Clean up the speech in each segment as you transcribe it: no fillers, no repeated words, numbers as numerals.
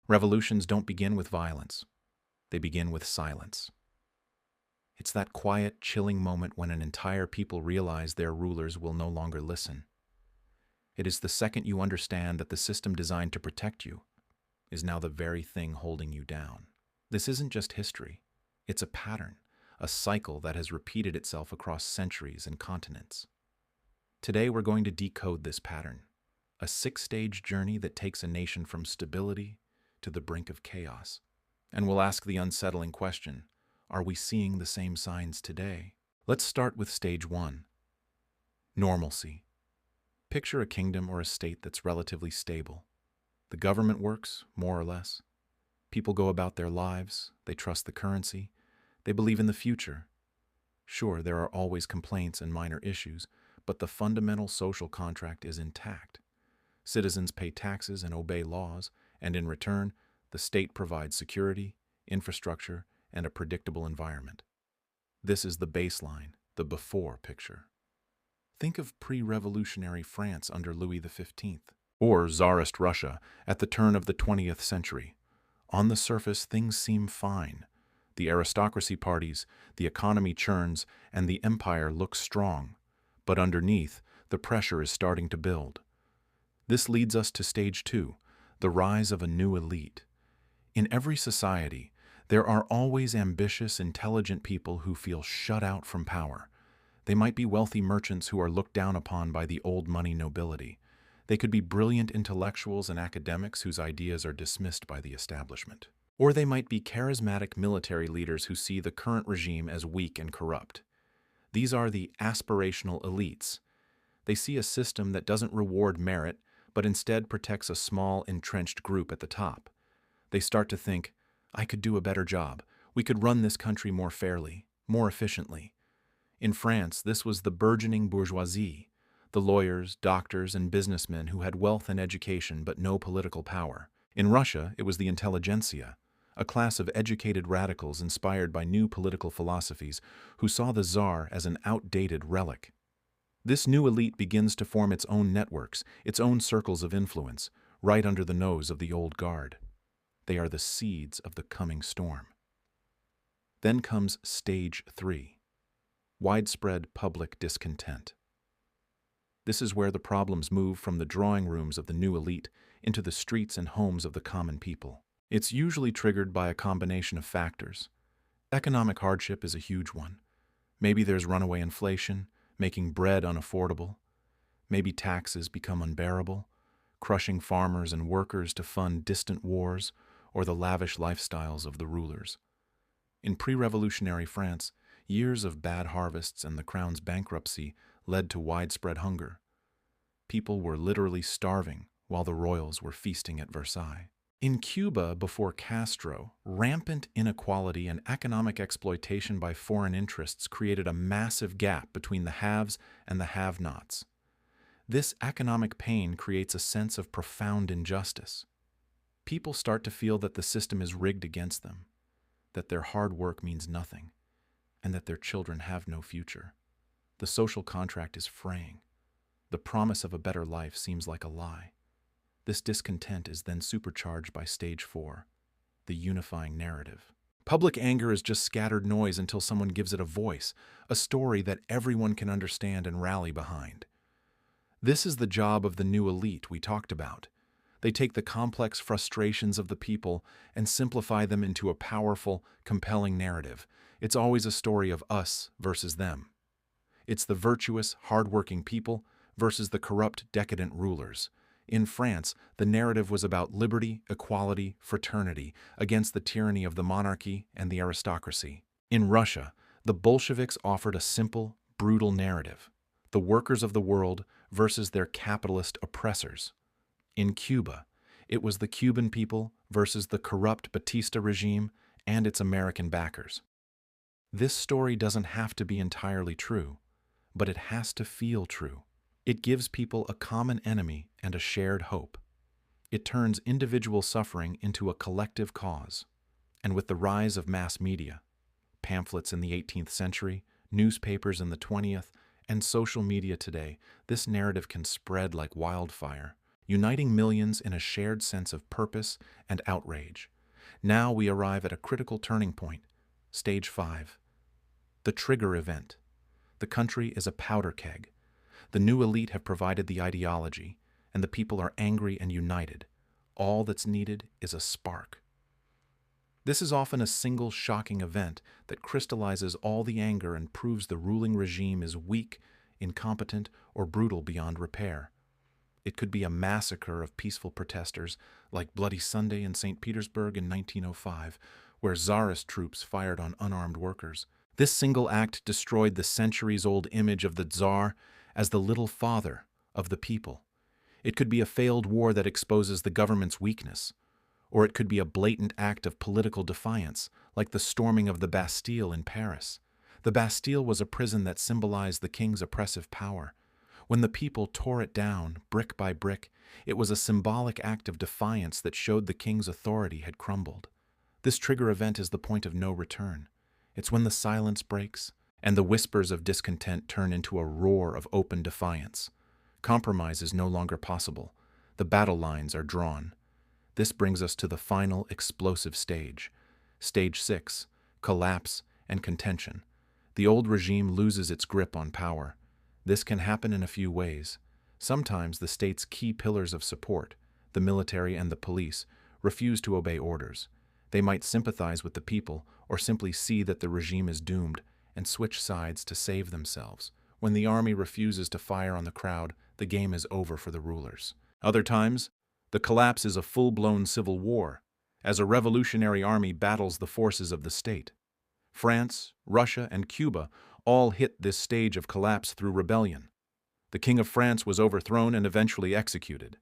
Revolutions don't begin with violence. They begin with silence. It's that quiet, chilling moment when an entire people realize their rulers will no longer listen. It is the second you understand that the system designed to protect you is now the very thing holding you down. This isn't just history. It's a pattern, a cycle that has repeated itself across centuries and continents. Today we're going to decode this pattern, a six-stage journey that takes a nation from stability to the brink of chaos. And we'll ask the unsettling question, are we seeing the same signs today? Let's start with stage one, normalcy. Picture a kingdom or a state that's relatively stable. The government works, more or less. People go about their lives, they trust the currency, they believe in the future. Sure, there are always complaints and minor issues, but the fundamental social contract is intact. Citizens pay taxes and obey laws, and in return, the state provides security, infrastructure, and a predictable environment. This is the baseline, the before picture. Think of pre-revolutionary France under Louis XV, or Tsarist Russia at the turn of the 20th century. On the surface, things seem fine. The aristocracy parties, the economy churns, and the empire looks strong. But underneath, the pressure is starting to build. This leads us to stage two, the rise of a new elite. In every society, there are always ambitious, intelligent people who feel shut out from power. They might be wealthy merchants who are looked down upon by the old money nobility. They could be brilliant intellectuals and academics whose ideas are dismissed by the establishment. Or they might be charismatic military leaders who see the current regime as weak and corrupt. These are the aspirational elites. They see a system that doesn't reward merit, but instead protects a small, entrenched group at the top. They start to think, I could do a better job. We could run this country more fairly, more efficiently. In France, this was the burgeoning bourgeoisie, the lawyers, doctors, and businessmen who had wealth and education but no political power. In Russia, it was the intelligentsia, a class of educated radicals inspired by new political philosophies who saw the Tsar as an outdated relic. This new elite begins to form its own networks, its own circles of influence, right under the nose of the old guard. They are the seeds of the coming storm. Then comes stage three, widespread public discontent. This is where the problems move from the drawing rooms of the new elite into the streets and homes of the common people. It's usually triggered by a combination of factors. Economic hardship is a huge one. Maybe there's runaway inflation, making bread unaffordable. Maybe taxes become unbearable, crushing farmers and workers to fund distant wars or the lavish lifestyles of the rulers. In pre-revolutionary France, years of bad harvests and the crown's bankruptcy led to widespread hunger. People were literally starving while the royals were feasting at Versailles. In Cuba before Castro, rampant inequality and economic exploitation by foreign interests created a massive gap between the haves and the have-nots. This economic pain creates a sense of profound injustice. People start to feel that the system is rigged against them, that their hard work means nothing, and that their children have no future. The social contract is fraying. The promise of a better life seems like a lie. This discontent is then supercharged by stage four, the unifying narrative. Public anger is just scattered noise until someone gives it a voice, a story that everyone can understand and rally behind. This is the job of the new elite we talked about. They take the complex frustrations of the people and simplify them into a powerful, compelling narrative. It's always a story of us versus them. It's the virtuous, hardworking people versus the corrupt, decadent rulers. In France, the narrative was about liberty, equality, fraternity against the tyranny of the monarchy and the aristocracy. In Russia, the Bolsheviks offered a simple, brutal narrative: the workers of the world versus their capitalist oppressors. In Cuba, it was the Cuban people versus the corrupt Batista regime and its American backers. This story doesn't have to be entirely true, but it has to feel true. It gives people a common enemy and a shared hope. It turns individual suffering into a collective cause. And with the rise of mass media, pamphlets in the 18th century, newspapers in the 20th, and social media today, this narrative can spread like wildfire. uniting millions in a shared sense of purpose and outrage. Now we arrive at a critical turning point, Stage 5. The trigger event. The country is a powder keg. The new elite have provided the ideology, and the people are angry and united. All that's needed is a spark. This is often a single shocking event that crystallizes all the anger and proves the ruling regime is weak, incompetent, or brutal beyond repair. It could be a massacre of peaceful protesters, like Bloody Sunday in St. Petersburg in 1905, where Tsarist troops fired on unarmed workers. This single act destroyed the centuries-old image of the Tsar as the little father of the people. It could be a failed war that exposes the government's weakness, or it could be a blatant act of political defiance, like the storming of the Bastille in Paris. The Bastille was a prison that symbolized the king's oppressive power. When the people tore it down, brick by brick, it was a symbolic act of defiance that showed the king's authority had crumbled. This trigger event is the point of no return. It's when the silence breaks, and the whispers of discontent turn into a roar of open defiance. Compromise is no longer possible. The battle lines are drawn. This brings us to the final explosive stage. Stage 6, collapse and contention. The old regime loses its grip on power. This can happen in a few ways. Sometimes the state's key pillars of support, the military and the police, refuse to obey orders. They might sympathize with the people or simply see that the regime is doomed and switch sides to save themselves. When the army refuses to fire on the crowd, the game is over for the rulers. Other times, the collapse is a full-blown civil war, as a revolutionary army battles the forces of the state. France, Russia, and Cuba all hit this stage of collapse through rebellion. The King of France was overthrown and eventually executed.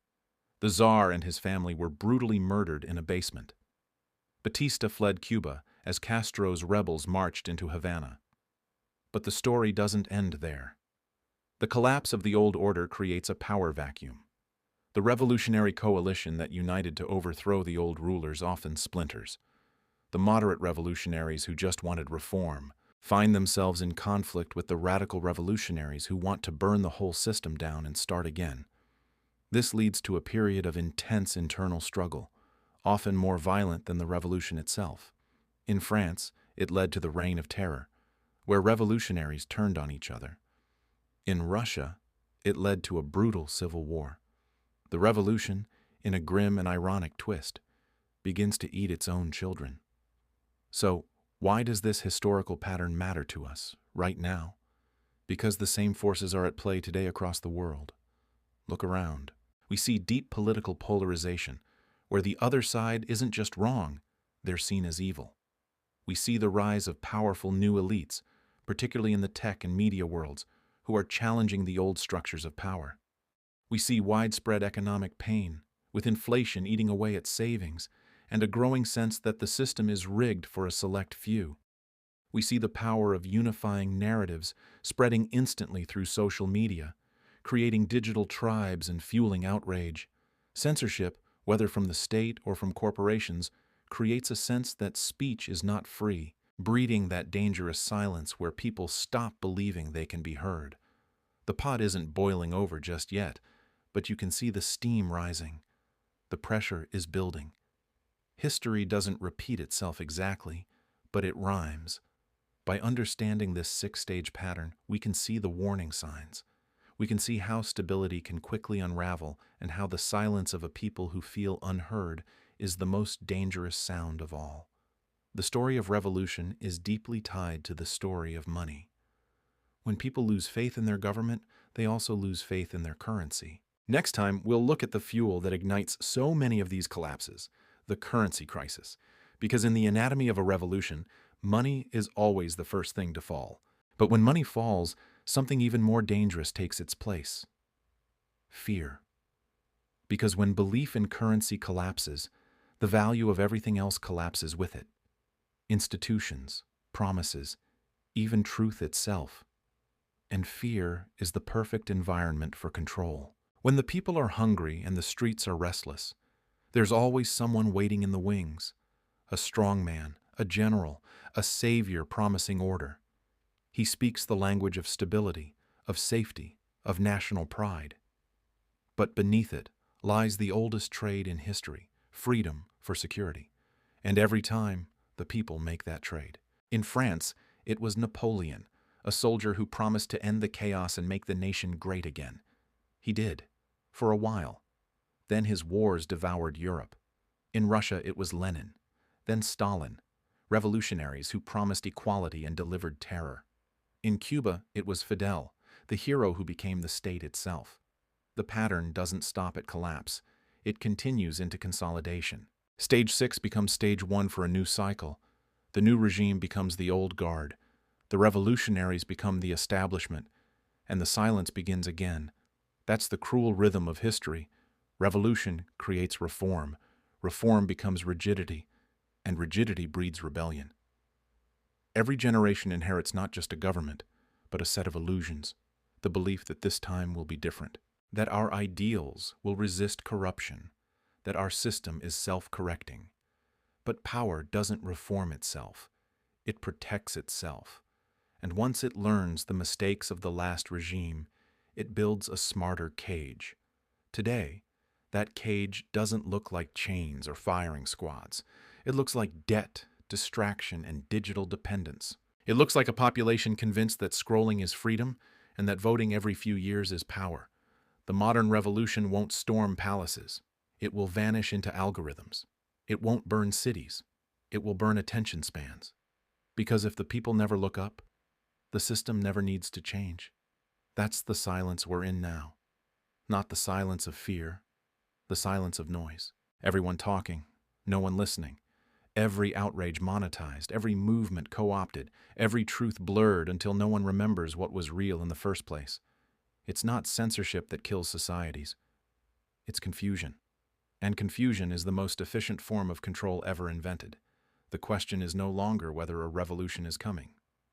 The Tsar and his family were brutally murdered in a basement. Batista fled Cuba as Castro's rebels marched into Havana. But the story doesn't end there. The collapse of the old order creates a power vacuum. The revolutionary coalition that united to overthrow the old rulers often splinters. The moderate revolutionaries who just wanted reform find themselves in conflict with the radical revolutionaries who want to burn the whole system down and start again. This leads to a period of intense internal struggle, often more violent than the revolution itself. In France, it led to the Reign of Terror, where revolutionaries turned on each other. In Russia, it led to a brutal civil war. The revolution, in a grim and ironic twist, begins to eat its own children. So, why does this historical pattern matter to us, right now? Because the same forces are at play today across the world. Look around. We see deep political polarization, where the other side isn't just wrong, they're seen as evil. We see the rise of powerful new elites, particularly in the tech and media worlds, who are challenging the old structures of power. We see widespread economic pain, with inflation eating away at savings, and a growing sense that the system is rigged for a select few. We see the power of unifying narratives spreading instantly through social media, creating digital tribes and fueling outrage. Censorship, whether from the state or from corporations, creates a sense that speech is not free, breeding that dangerous silence where people stop believing they can be heard. The pot isn't boiling over just yet, but you can see the steam rising. The pressure is building. History doesn't repeat itself exactly, but it rhymes. By understanding this six-stage pattern, we can see the warning signs. We can see how stability can quickly unravel and how the silence of a people who feel unheard is the most dangerous sound of all. The story of revolution is deeply tied to the story of money. When people lose faith in their government, they also lose faith in their currency. Next time, we'll look at the fuel that ignites so many of these collapses, the currency crisis. Because in the anatomy of a revolution, money is always the first thing to fall. But when money falls, something even more dangerous takes its place. Fear. Because when belief in currency collapses, the value of everything else collapses with it. Institutions, promises, even truth itself. And fear is the perfect environment for control. When the people are hungry and the streets are restless, there's always someone waiting in the wings. A strong man, a general, a savior promising order. He speaks the language of stability, of safety, of national pride. But beneath it lies the oldest trade in history, freedom for security. And every time, the people make that trade. In France, it was Napoleon, a soldier who promised to end the chaos and make the nation great again. He did, for a while. Then his wars devoured Europe. In Russia, it was Lenin, then Stalin, revolutionaries who promised equality and delivered terror. In Cuba, it was Fidel, the hero who became the state itself. The pattern doesn't stop at collapse. It continues into consolidation. Stage 6 becomes Stage 1 for a new cycle. The new regime becomes the old guard. The revolutionaries become the establishment. And the silence begins again. That's the cruel rhythm of history. Revolution creates reform. Reform becomes rigidity. And rigidity breeds rebellion. Every generation inherits not just a government, but a set of illusions. The belief that this time will be different. That our ideals will resist corruption. That our system is self-correcting. But power doesn't reform itself. It protects itself. And once it learns the mistakes of the last regime, it builds a smarter cage. Today, that cage doesn't look like chains or firing squads. It looks like debt, distraction, and digital dependence. It looks like a population convinced that scrolling is freedom and that voting every few years is power. The modern revolution won't storm palaces. It will vanish into algorithms. It won't burn cities. It will burn attention spans. Because if the people never look up, the system never needs to change. That's the silence we're in now. Not the silence of fear, the silence of noise. Everyone talking, no one listening. Every outrage monetized, every movement co-opted, every truth blurred until no one remembers what was real in the first place. It's not censorship that kills societies. It's confusion. And confusion is the most efficient form of control ever invented. The question is no longer whether a revolution is coming.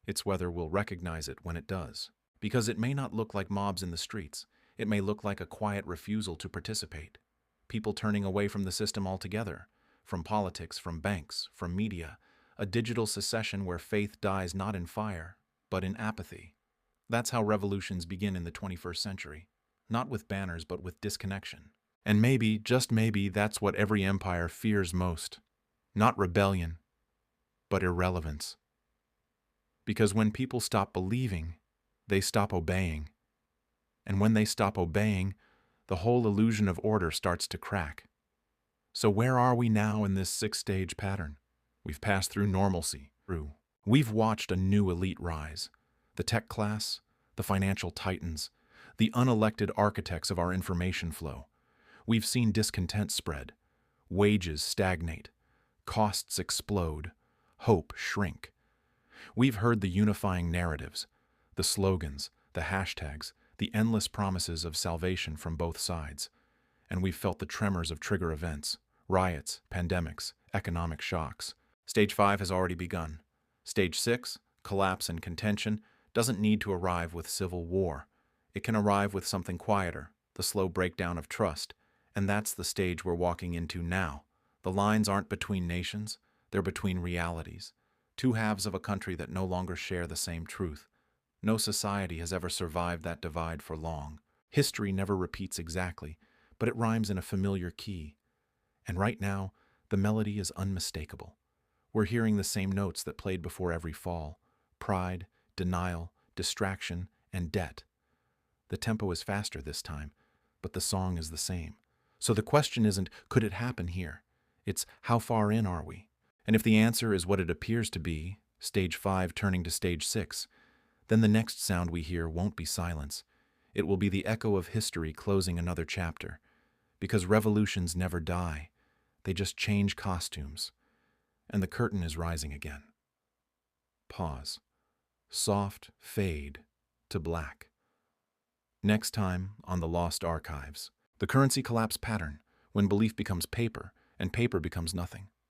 It's whether we'll recognize it when it does. Because it may not look like mobs in the streets. It may look like a quiet refusal to participate. People turning away from the system altogether. From politics, from banks, from media. A digital secession where faith dies not in fire, but in apathy. That's how revolutions begin in the 21st century. Not with banners, but with disconnection. And maybe, just maybe, that's what every empire fears most. Not rebellion, but irrelevance. Because when people stop believing, they stop obeying. And when they stop obeying, the whole illusion of order starts to crack. So where are we now in this 6-stage pattern? We've passed through normalcy. We've watched a new elite rise. The tech class, the financial titans, the unelected architects of our information flow. We've seen discontent spread, wages stagnate, costs explode, hope shrink. We've heard the unifying narratives, the slogans, the hashtags, the endless promises of salvation from both sides. And we've felt the tremors of trigger events, riots, pandemics, economic shocks. Stage 5 has already begun. Stage 6, collapse and contention, doesn't need to arrive with civil war. It can arrive with something quieter, the slow breakdown of trust. And that's the stage we're walking into now. The lines aren't between nations, they're between realities. Two halves of a country that no longer share the same truth. No society has ever survived that divide for long. History never repeats exactly, but it rhymes in a familiar key. And right now, the melody is unmistakable. We're hearing the same notes that played before every fall. Pride, denial, distraction, and debt. The tempo is faster this time, but the song is the same. So the question isn't, could it happen here? It's, how far in are we? And if the answer is what it appears to be, Stage 5 turning to Stage 6, then the next sound we hear won't be silence. It will be the echo of history closing another chapter. Because revolutions never die. They just change costumes. And the curtain is rising again. Pause. Soft fade to black. Next time on The Lost Archives. The currency collapse pattern, when belief becomes paper, and paper becomes nothing.